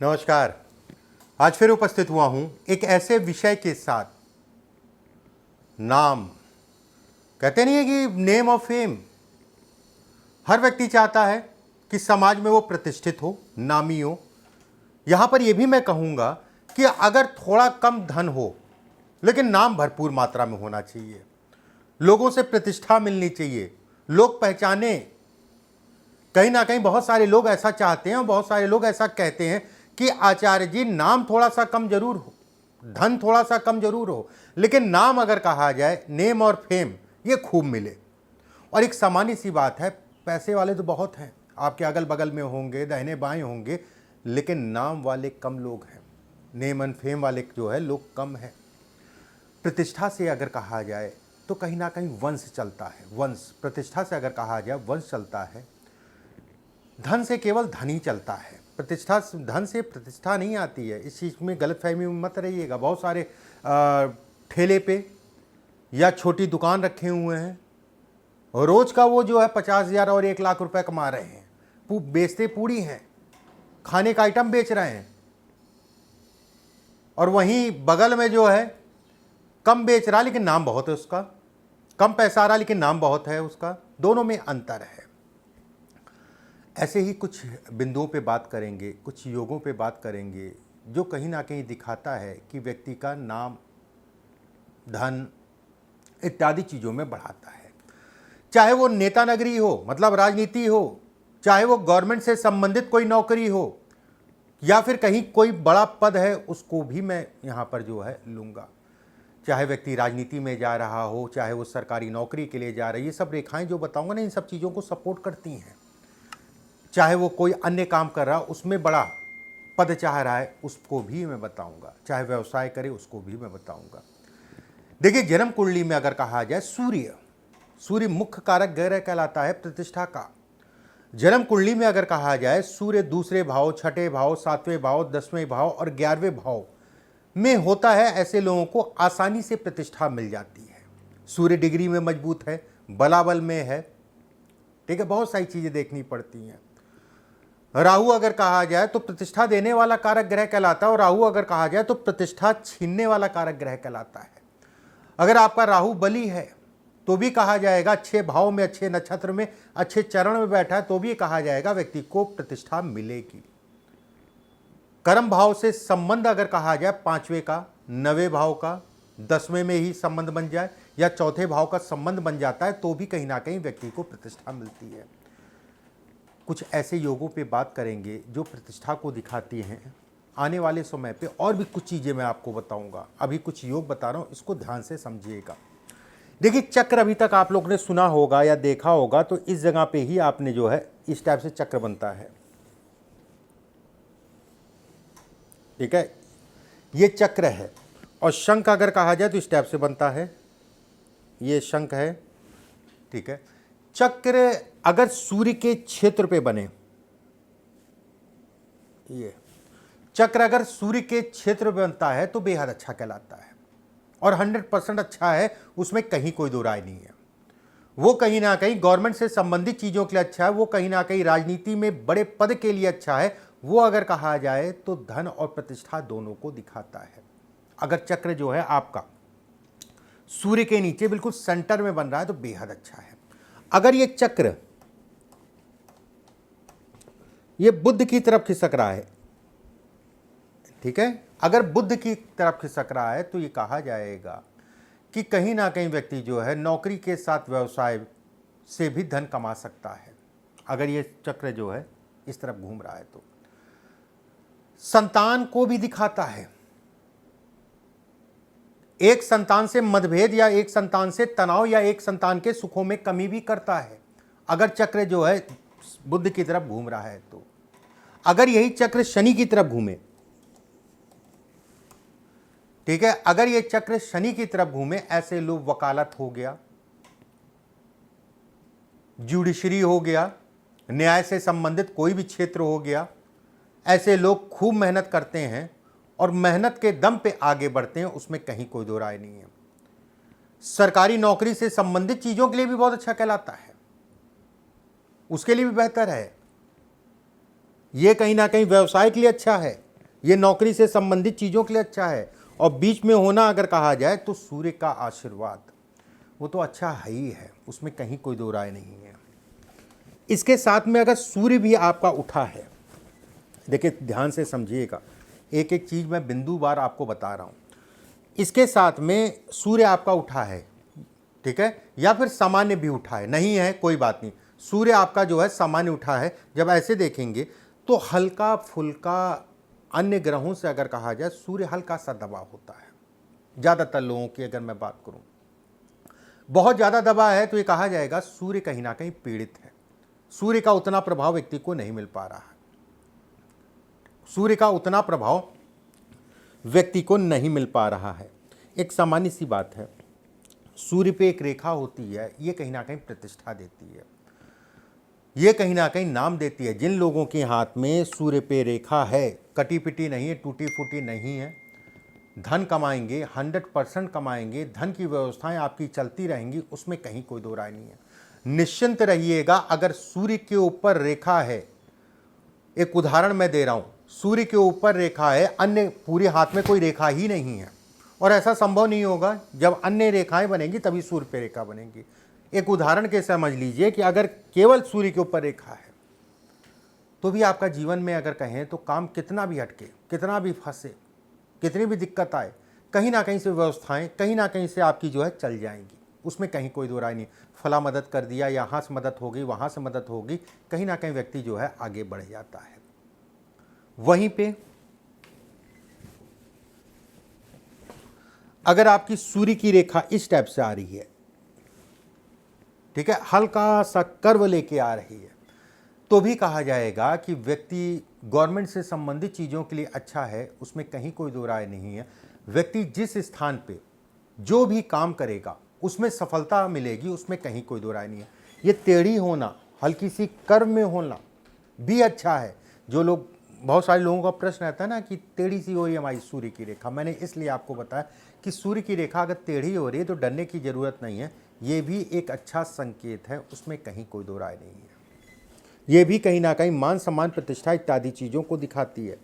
नमस्कार। आज फिर उपस्थित हुआ हूं एक ऐसे विषय के साथ। नाम कहते नहीं है कि नेम ऑफ फेम। हर व्यक्ति चाहता है कि समाज में वो प्रतिष्ठित हो, नामी हो। यहां पर यह भी मैं कहूंगा कि अगर थोड़ा कम धन हो लेकिन नाम भरपूर मात्रा में होना चाहिए, लोगों से प्रतिष्ठा मिलनी चाहिए, लोग पहचाने। कहीं ना कहीं बहुत सारे लोग ऐसा चाहते हैं और बहुत सारे लोग ऐसा कहते हैं कि आचार्य जी नाम थोड़ा सा कम जरूर हो, धन थोड़ा सा कम जरूर हो, लेकिन नाम अगर कहा जाए, नेम और फेम, ये खूब मिले। और एक सामान्य सी बात है, पैसे वाले तो बहुत हैं, आपके अगल बगल में होंगे, दाहिने बाएं होंगे, लेकिन नाम वाले कम लोग हैं। नेम एंड फेम वाले जो है लोग कम हैं। प्रतिष्ठा से अगर कहा जाए तो कहीं ना कहीं वंश चलता है। वंश, प्रतिष्ठा से अगर कहा जाए वंश चलता है। धन से केवल धन ही चलता है। प्रतिष्ठा, धन से प्रतिष्ठा नहीं आती है। इस चीज़ में गलतफहमी में मत रहिएगा। बहुत सारे ठेले पे या छोटी दुकान रखे हुए हैं, रोज का वो जो है 50,000 और 1 लाख रुपए कमा रहे हैं। बेचते पूड़ी हैं, खाने का आइटम बेच रहे हैं, और वहीं बगल में जो है कम बेच रहा लेकिन नाम बहुत है उसका। कम पैसा आ रहा लेकिन नाम बहुत है उसका। दोनों में अंतर है। ऐसे ही कुछ बिंदुओं पे बात करेंगे, कुछ योगों पे बात करेंगे, जो कहीं ना कहीं दिखाता है कि व्यक्ति का नाम, धन इत्यादि चीज़ों में बढ़ाता है। चाहे वो नेता नगरी हो, मतलब राजनीति हो, चाहे वो गवर्नमेंट से संबंधित कोई नौकरी हो, या फिर कहीं कोई बड़ा पद है, उसको भी मैं यहाँ पर जो है लूँगा। चाहे व्यक्ति राजनीति में जा रहा हो, चाहे वो सरकारी नौकरी के लिए जा रही है, ये सब रेखाएं जो बताऊँगा ना, इन सब चीज़ों को सपोर्ट करती हैं। चाहे वो कोई अन्य काम कर रहा, उसमें बड़ा पद चाह रहा है, उसको भी मैं बताऊंगा। चाहे व्यवसाय करे, उसको भी मैं बताऊंगा। देखिए, जन्म कुंडली में अगर कहा जाए, सूर्य मुख्य कारक ग्रह कहलाता है प्रतिष्ठा का। जन्म कुंडली में अगर कहा जाए, सूर्य दूसरे भाव, छठे भाव, 7वें भाव, 10वें भाव और 11वें भाव में होता है, ऐसे लोगों को आसानी से प्रतिष्ठा मिल जाती है। सूर्य डिग्री में मजबूत है, बलाबल में है, ठीक है, बहुत सारी चीजें देखनी पड़ती हैं। राहु अगर कहा जाए तो प्रतिष्ठा देने वाला कारक ग्रह कहलाता है, और राहु अगर कहा जाए तो प्रतिष्ठा छीनने वाला कारक ग्रह कहलाता है। अगर आपका राहु बली है तो भी कहा जाएगा, अच्छे भाव में, अच्छे नक्षत्र में, अच्छे चरण में बैठा है तो भी कहा जाएगा व्यक्ति को प्रतिष्ठा मिलेगी। कर्म भाव से संबंध अगर कहा जाए, 5वें का, 9वें भाव का, 10वें में ही संबंध बन जाए या चौथे भाव का संबंध बन जाता है, तो भी कहीं ना कहीं व्यक्ति को प्रतिष्ठा मिलती है। कुछ ऐसे योगों पे बात करेंगे जो प्रतिष्ठा को दिखाती हैं। आने वाले समय पे और भी कुछ चीज़ें मैं आपको बताऊंगा। अभी कुछ योग बता रहा हूँ, इसको ध्यान से समझिएगा। देखिए, चक्र अभी तक आप लोग ने सुना होगा या देखा होगा, तो इस जगह पे ही आपने जो है इस टाइप से चक्र बनता है, ठीक है, ये चक्र है। और शंख अगर कहा जाए तो इस टाइप से बनता है, ये शंख है, ठीक है। चक्र अगर सूर्य के क्षेत्र पे बने, ये चक्र अगर सूर्य के क्षेत्र पे बनता है तो बेहद अच्छा कहलाता है, और 100% अच्छा है, उसमें कहीं कोई दो राय नहीं है। वो कहीं ना कहीं गवर्नमेंट से संबंधित चीज़ों के लिए अच्छा है, वो कहीं ना कहीं राजनीति में बड़े पद के लिए अच्छा है। वो अगर कहा जाए तो धन और प्रतिष्ठा दोनों को दिखाता है। अगर चक्र जो है आपका सूर्य के नीचे बिल्कुल सेंटर में बन रहा है तो बेहद अच्छा है। अगर ये चक्र ये बुध की तरफ खिसक रहा है, ठीक है, अगर बुध की तरफ खिसक रहा है तो ये कहा जाएगा कि कहीं ना कहीं व्यक्ति जो है नौकरी के साथ व्यवसाय से भी धन कमा सकता है। अगर ये चक्र जो है इस तरफ घूम रहा है तो संतान को भी दिखाता है। एक संतान से मतभेद या एक संतान से तनाव या एक संतान के सुखों में कमी भी करता है, अगर चक्र जो है बुध की तरफ घूम रहा है तो। अगर यही चक्र शनि की तरफ घूमे, ठीक है, अगर ये चक्र शनि की तरफ घूमे, ऐसे लोग, वकालत हो गया, जुडिशरी हो गया, न्याय से संबंधित कोई भी क्षेत्र हो गया, ऐसे लोग खूब मेहनत करते हैं और मेहनत के दम पे आगे बढ़ते हैं, उसमें कहीं कोई दो राय नहीं है। सरकारी नौकरी से संबंधित चीजों के लिए भी बहुत अच्छा कहलाता है, उसके लिए भी बेहतर है। ये कहीं ना कहीं व्यवसाय के लिए अच्छा है, ये नौकरी से संबंधित चीज़ों के लिए अच्छा है। और बीच में होना अगर कहा जाए तो सूर्य का आशीर्वाद वो तो अच्छा है ही है, उसमें कहीं कोई दो राय नहीं है। इसके साथ में अगर सूर्य भी आपका उठा है, देखिए ध्यान से समझिएगा, एक एक चीज़ मैं बिंदुवार आपको बता रहा हूँ। इसके साथ में सूर्य आपका उठा है, ठीक है, या फिर सामान्य भी उठा है, नहीं है कोई बात नहीं, सूर्य आपका जो है सामान्य उठा है। जब ऐसे देखेंगे तो हल्का फुल्का अन्य ग्रहों से अगर कहा जाए सूर्य हल्का सा दबाव होता है। ज़्यादातर लोगों की अगर मैं बात करूं, बहुत ज़्यादा दबाव है तो ये कहा जाएगा सूर्य कहीं ना कहीं पीड़ित है। सूर्य का उतना प्रभाव व्यक्ति को नहीं मिल पा रहा है, सूर्य का उतना प्रभाव व्यक्ति को नहीं मिल पा रहा है। एक सामान्य सी बात है, सूर्य पे एक रेखा होती है, ये कहीं ना कहीं प्रतिष्ठा देती है, ये कहीं ना कहीं नाम देती है। जिन लोगों के हाथ में सूर्य पे रेखा है, कटी पिटी नहीं है, टूटी फूटी नहीं है, धन कमाएंगे, 100% कमाएंगे, धन की व्यवस्थाएं आपकी चलती रहेंगी, उसमें कहीं कोई दो राय नहीं है। निश्चिंत रहिएगा, अगर सूर्य के ऊपर रेखा है, एक उदाहरण मैं दे रहा हूं, सूर्य के ऊपर रेखा है, अन्य पूरे हाथ में कोई रेखा ही नहीं है, और ऐसा संभव नहीं होगा, जब अन्य रेखाएं बनेंगी तभी सूर्य पे रेखा बनेगी। एक उदाहरण के समझ लीजिए कि अगर केवल सूर्य के ऊपर रेखा है तो भी आपका जीवन में अगर कहें तो काम कितना भी हटके, कितना भी फंसे, कितनी भी दिक्कत आए, कहीं ना कहीं से व्यवस्थाएं कहीं ना कहीं से आपकी जो है चल जाएंगी, उसमें कहीं कोई दो राय नहीं। फला मदद कर दिया, यहाँ से मदद होगी, वहाँ से मदद होगी, कहीं ना कहीं व्यक्ति जो है आगे बढ़ जाता है। वहीं पे अगर आपकी सूर्य की रेखा इस टाइप से आ रही है, ठीक है, हल्का सा कर्व लेके आ रही है, तो भी कहा जाएगा कि व्यक्ति गवर्नमेंट से संबंधित चीज़ों के लिए अच्छा है, उसमें कहीं कोई दो राय नहीं है। व्यक्ति जिस स्थान पे जो भी काम करेगा उसमें सफलता मिलेगी, उसमें कहीं कोई दो राय नहीं है। ये टेढ़ी होना, हल्की सी कर्व में होना भी अच्छा है। जो लोग, बहुत सारे लोगों का प्रश्न रहता है ना कि टेढ़ी सी हो रही है हमारी सूर्य की रेखा, मैंने इसलिए आपको बताया कि सूर्य की रेखा अगर टेढ़ी हो रही है तो डरने की ज़रूरत नहीं है, ये भी एक अच्छा संकेत है, उसमें कहीं कोई दो राय नहीं है। ये भी कहीं ना कहीं मान सम्मान प्रतिष्ठा इत्यादि चीज़ों को दिखाती है।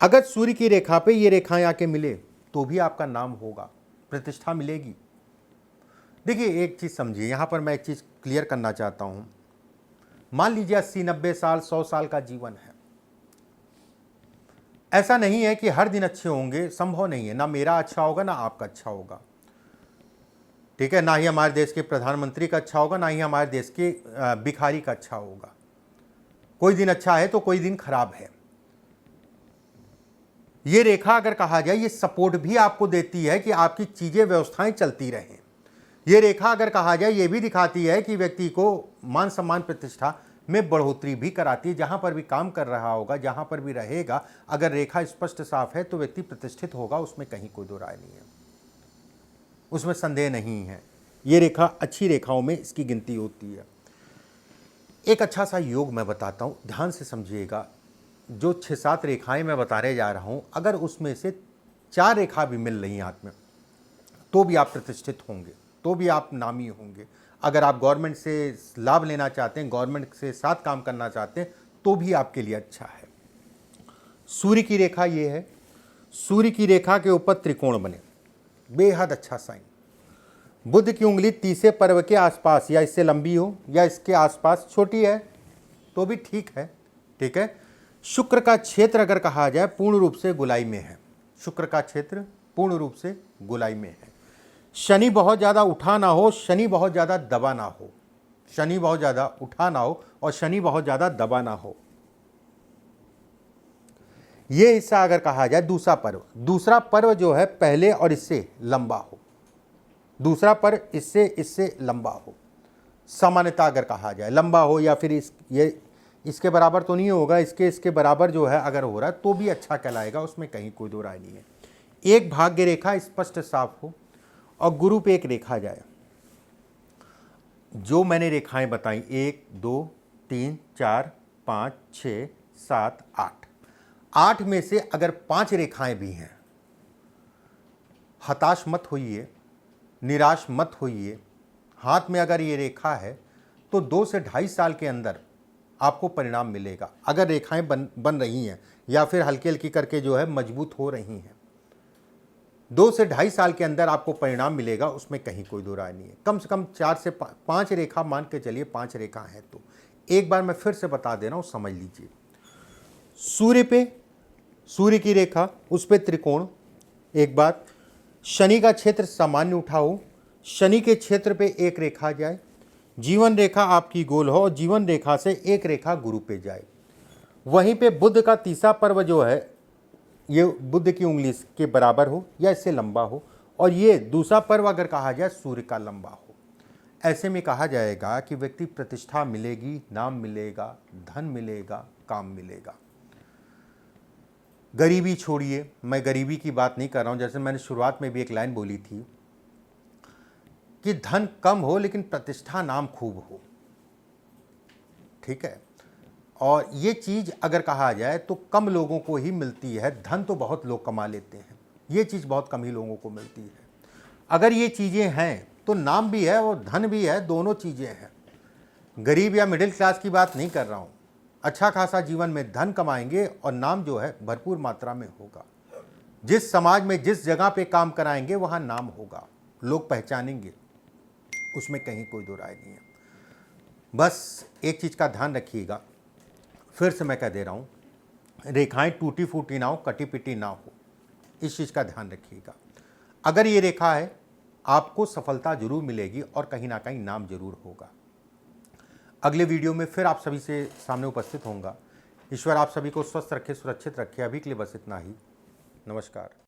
अगर सूर्य की रेखा पे ये रेखाएं आके मिले तो भी आपका नाम होगा, प्रतिष्ठा मिलेगी। देखिए एक चीज़ समझिए, यहाँ पर मैं एक चीज़ क्लियर करना चाहता हूँ। मान लीजिए 80-90 साल 100 साल का जीवन है, ऐसा नहीं है कि हर दिन अच्छे होंगे, संभव नहीं है। ना मेरा अच्छा होगा ना आपका अच्छा होगा, ठीक है, ना ही हमारे देश के प्रधानमंत्री का अच्छा होगा, ना ही हमारे देश के भिखारी का अच्छा होगा। कोई दिन अच्छा है तो कोई दिन खराब है। ये रेखा अगर कहा जाए ये सपोर्ट भी आपको देती है कि आपकी चीजें व्यवस्थाएं चलती रहें। ये रेखा अगर कहा जाए ये भी दिखाती है कि व्यक्ति को मान सम्मान प्रतिष्ठा में बढ़ोतरी भी कराती है। जहां पर भी काम कर रहा होगा, जहां पर भी रहेगा, अगर रेखा स्पष्ट साफ है तो व्यक्ति प्रतिष्ठित होगा, उसमें कहीं कोई दो राय नहीं है, उसमें संदेह नहीं है। ये रेखा अच्छी रेखाओं में इसकी गिनती होती है। एक अच्छा सा योग मैं बताता हूँ, ध्यान से समझिएगा। जो 6-7 रेखाएं मैं बताने जा रहा हूँ, अगर उसमें से 4 रेखा भी मिल रही हाथ में तो भी आप प्रतिष्ठित होंगे, तो भी आप नामी होंगे। अगर आप गवर्नमेंट से लाभ लेना चाहते हैं, गवर्नमेंट के साथ काम करना चाहते हैं, तो भी आपके लिए अच्छा है। सूर्य की रेखा ये है, सूर्य की रेखा के ऊपर त्रिकोण बने, बेहद अच्छा साइन। बुध की उंगली तीसरे पर्व के आसपास या इससे लंबी हो या इसके आसपास छोटी है तो भी ठीक है, ठीक है। शुक्र का क्षेत्र अगर कहा जाए पूर्ण रूप से गोलाई में है, शुक्र का क्षेत्र पूर्ण रूप से गोलाई में है। शनि बहुत ज़्यादा उठा ना हो, शनि बहुत ज़्यादा दबा ना हो, शनि बहुत ज़्यादा उठा ना हो और शनि बहुत ज़्यादा दबा ना हो। ये हिस्सा अगर कहा जाए दूसरा पर्व जो है पहले और इससे लंबा हो, दूसरा पर्व इससे लंबा हो। सामान्यता अगर कहा जाए लंबा हो या फिर इसके बराबर तो नहीं होगा, इसके बराबर जो है अगर हो रहा है तो भी अच्छा कहलाएगा, उसमें कहीं कोई दो राय नहीं है। एक भाग्य रेखा स्पष्ट साफ हो और गुरु पे एक रेखा जाए। जो मैंने रेखाएं बताई 1 2 3 4 5 6 7 8 में से अगर 5 रेखाएं भी हैं, हताश मत होइए, निराश मत होइए। हाथ में अगर ये रेखा है तो 2 से 2.5 साल के अंदर आपको परिणाम मिलेगा। अगर रेखाएं बन रही हैं या फिर हल्की हल्की करके जो है मजबूत हो रही हैं, 2 से 2.5 साल के अंदर आपको परिणाम मिलेगा, उसमें कहीं कोई दो राय नहीं है। कम से कम 4 से 5 रेखा मान के चलिए, 5 रेखा है तो एक बार मैं फिर से बता दे रहा हूँ, समझ लीजिए। सूर्य पे सूर्य की रेखा, उस पे त्रिकोण, एक बात। शनि का क्षेत्र सामान्य उठाओ, शनि के क्षेत्र पे एक रेखा जाए, जीवन रेखा आपकी गोल हो और जीवन रेखा से एक रेखा गुरु पे जाए। वहीं पे बुध का तीसरा पर्व जो है, ये बुध की उंगली के बराबर हो या इससे लंबा हो, और ये दूसरा पर्व अगर कहा जाए सूर्य का लंबा हो। ऐसे में कहा जाएगा कि व्यक्ति प्रतिष्ठा मिलेगी, नाम मिलेगा, धन मिलेगा, काम मिलेगा। गरीबी छोड़िए, मैं गरीबी की बात नहीं कर रहा हूं। जैसे मैंने शुरुआत में भी एक लाइन बोली थी कि धन कम हो लेकिन प्रतिष्ठा नाम खूब हो, ठीक है। और ये चीज़ अगर कहा जाए तो कम लोगों को ही मिलती है। धन तो बहुत लोग कमा लेते हैं, ये चीज़ बहुत कम ही लोगों को मिलती है। अगर ये चीज़ें हैं तो नाम भी है और धन भी है, दोनों चीज़ें हैं। गरीब या मिडिल क्लास की बात नहीं कर रहा हूँ। अच्छा खासा जीवन में धन कमाएंगे और नाम जो है भरपूर मात्रा में होगा। जिस समाज में जिस जगह पे काम कराएंगे वहाँ नाम होगा, लोग पहचानेंगे, उसमें कहीं कोई दो राय नहीं है। बस एक चीज़ का ध्यान रखिएगा, फिर से मैं कह दे रहा हूँ, रेखाएं टूटी फूटी ना हो, कटी पिटी ना हो, इस चीज़ का ध्यान रखिएगा। अगर ये रेखा है, आपको सफलता जरूर मिलेगी और कहीं ना कहीं नाम जरूर होगा। अगले वीडियो में फिर आप सभी से सामने उपस्थित होऊंगा। ईश्वर आप सभी को स्वस्थ रखे, सुरक्षित रखे। अभी के लिए बस इतना ही। नमस्कार।